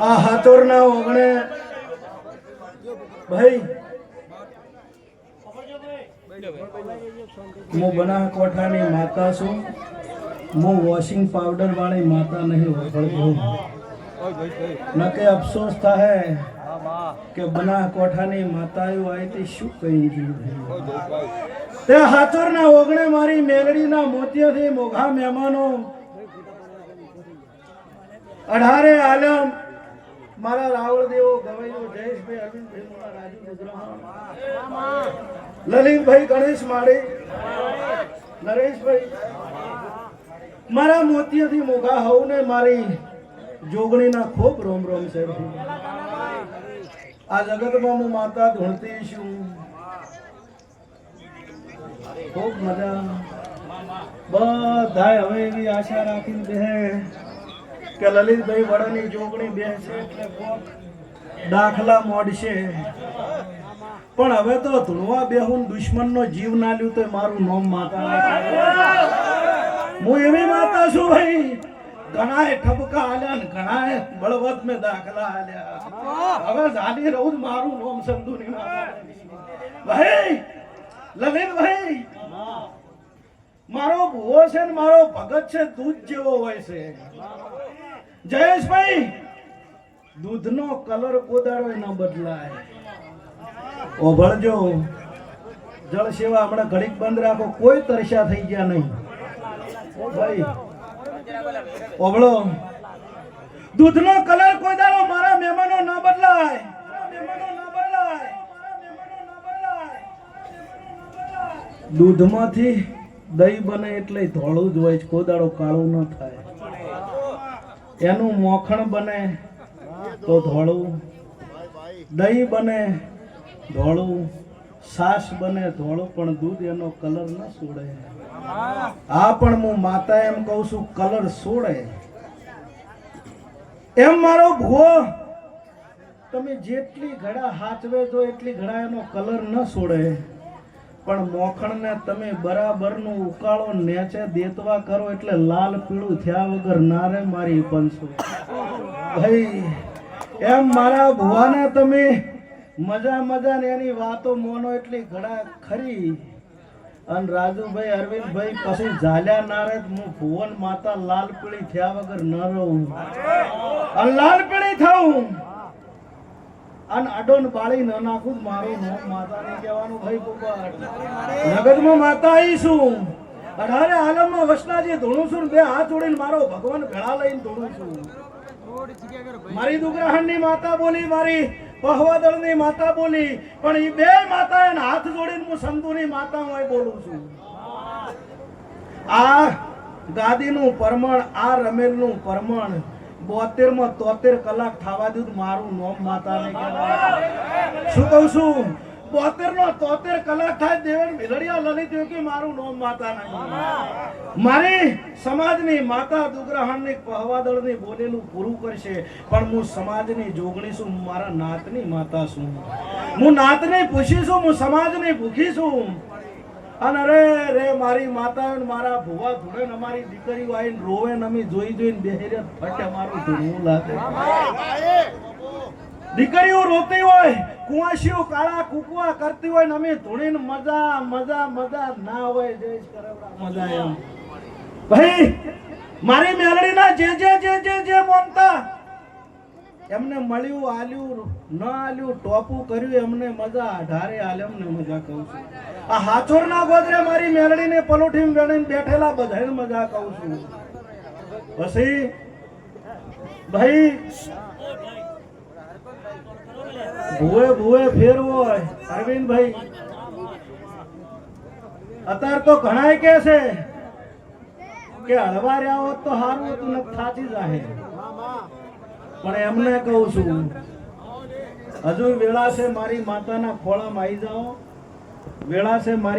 આ હાથોરના ઓગણે ભાઈ હું બનાસકાંઠાની માતા છું. હું વોશિંગ પાવડર વાળી માતા નહીં ઓળખતો. નકે અફસોસ થાય કે બનાસકાંઠાની માતાઓ આવી તે શું કહી તે હાથોરના ઓગણે મારી મેલડીના મોતિયાથી મોઘા મહેમાનો 18 આલમ મારા રાવળ દેવો ગવાઈઓ જયેશભાઈ અરવિંદભાઈ મોરા રાજુ ગુજરાત લલિતભાઈ ગણેશ માળી નરેશભાઈ મારા મોતિયાથી મોઘા હવને મારી જોગણીના ખૂબ રોમ રોમ છે. આ જગતમાં હું માતા ધૂણતી છું. ખૂબ મજા બધાય હવે એવી આશા રાખીને બેહે કે લલિતભાઈ વડાની જોગણી બેસે એટલે કોક દાખલા મોડશે. પણ હવે તો ધૂણવા બેહું દુશ્મનનો જીવ ના લ્યું તો મારું નામ માતા. હું એવી માતા છું ભાઈ, ઘણાએ ઠપકા આલ્યા ને ઘણાએ બળવત મેં દાખલા આલ્યા. હવે જાની રહું મારું નામ સંધુની માતા. ભાઈ લલિતભાઈ મારો ભૂવો છે ને મારો ભગત છે, દૂધ જેવો હોય છે. જયેશભાઈ દૂધનો કલર કોદાળો ન બદલાય. ઓભળજો જળ સેવા આપણે ઘડીક બંધ રાખો, કોઈ તરસ્યા થઈ ગયા નહીં. ભાઈ ઓભળો, દૂધનો કલર કોદાળો મારા મહેમાનો ન બદલાય. દૂધમાંથી દહીં બને એટલે ધોળું જ હોય, કોદાળો કાળું ન થાય. એનું મોખણ બને તો ધોળું, દહીં બને ધોળું, છાશ બને ધોળું, પણ દૂધ એનો કલર ન છોડે. આ પણ હું માતા એમ કહું છું, કલર છોડે. એમ મારો ભૂવો તમે જેટલી ઘડા હાચવે જો એટલી ઘડા એનો કલર ન છોડે. પણ મોખણને તમે બરાબરનું ઉકાળો નેચે દેતવા કરો એટલે લાલ પીળું થયા વગર ના રે મારી પંસો. ભાઈ એમ મારા ભુવાને તમે મજા મજા ને એની વાતો મોનો એટલી ઘડા ખરી. અને રાજુભાઈ અરવિંદભાઈ પછી ઝાલ્યા ના રે હું ભુવન માતા લાલ પીળી થયા વગર ન રહું. અને લાલ પીળી થાઉં અને અડોન બાળી ન નાખું મારું નામ માતા નહીં કહેવાનું. ભાઈ પોપટ જગતમાં માતા આવી છું. 18 આલમમાં વસનાજી ધૂણું છું. 2 હાથ જોડીને મારો ભગવાન ભેળા લઈને ધૂણું છું. મારી દુગ્રહણની માતા બોલી, મારી પહવાદળની માતા બોલી, પણ એ 2 માતા એને હાથ જોડીને હું સંતુની માતા હું બોલું છું. આ ગાદીનું પરમણ, આ રમેલનું પરમણ 72 માં 73 કલાક થવા દીધું મારું નામ માતા નહીં કહેવાય. શું કહું છું? 72 નો 73 કલાક થાય દેવન ભીલડિયા લલિત કે મારું નામ માતા નહીં. મારી સમાજની માતા દુગ્રહણની પહવાદળની બોલેલું પૂરું કરશે, પણ હું સમાજની જોગણી છું. મારા નાતની માતા છું. હું નાતની પૂછી છું, હું સમાજની ભૂખી છું. અને અરે રે મારી માતા મારા ભુવા ધૂળે અમારી દીકરીઓ આવીને રોવે ને અમે જોઈ જોઈને બેહેરે ફટે મારું ધૂળવું લાગે. દીકરીઓ રોતી હોય, કુંવાસીઓ કાળા કુકવા કરતી હોય ને અમે ધૂણીને મજા મજા મજા ના હોય. જયેશ કરેવડા મજા એમ. ભાઈ મારી મેલડીના જે જે જે જે જે મોનતા એમને મળ્યું, આલ્યું ન આલ્યું, ટોપું કર્યું, એમને મજા 18 આલમને મજા કહું છું. આ હાચોરના ગોદરે મારી મેલડીને પલોઠી વેણીને બેઠેલા બધાને મજા કહું છું. પછી ભાઈ ભૂવે ભૂવે ફેર હોય અરવિંદભાઈ. અત્યારે તો ઘણાય કે છે કે હળવા રહ્યા હોત તો સારું હતું, ને થાચી જાહે. પણ એમને કહું છું હજુ વેળા છે, મારી માતાના ખોળામાં આવી જાઓ. વેળા છે મારી